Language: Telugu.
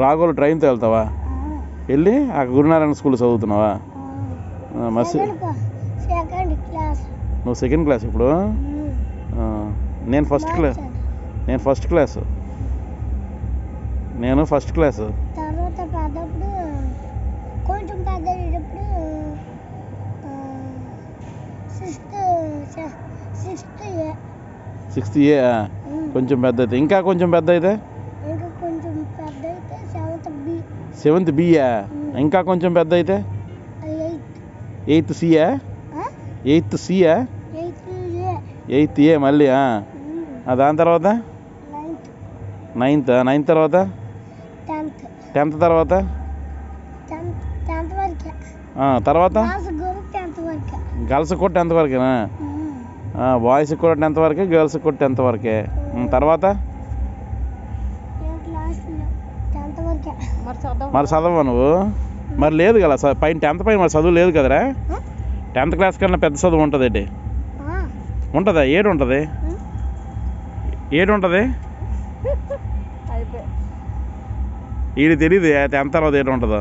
రాఘోలు ట్రైన్తో వెళ్తావా? వెళ్ళి ఆ గురునారాయణ స్కూల్ చదువుతున్నావా? నువ్వు సెకండ్ క్లాస్ ఇప్పుడు? నేను ఫస్ట్ క్లాస్. నేను ఫస్ట్ క్లాసు. తర్వాత పెద్దప్పుడు కొంచెం పెద్దప్పుడు సిక్స్త్ ఏ. కొంచెం పెద్ద అయితే ఇంకా కొంచెం పెద్ద అయితే సెవెంత్ బియా. ఇంకా కొంచెం పెద్ద అయితే ఎయిత్ సియా. ఎయిత్ ఏ మళ్ళీ. దాని తర్వాత నైన్త్ తర్వాత 10th తర్వాత తర్వాత గర్ల్స్ కూడా 10th వరకేనా? బాయ్స్కి కూడా 10th వరకే, గర్ల్స్కి కూడా 10th వరకే. తర్వాత మరి చదవా నువ్వు? మరి లేదు కదా పైన 10th పైన మరి చదువు లేదు కదరా? 10th క్లాస్ కన్నా పెద్ద చదువు ఉంటుంది ఏంటి? ఉంటుందా? ఏడు ఉంటుంది. వీడికి తెలియదు 10th తర్వాత ఏడు ఉంటుందో.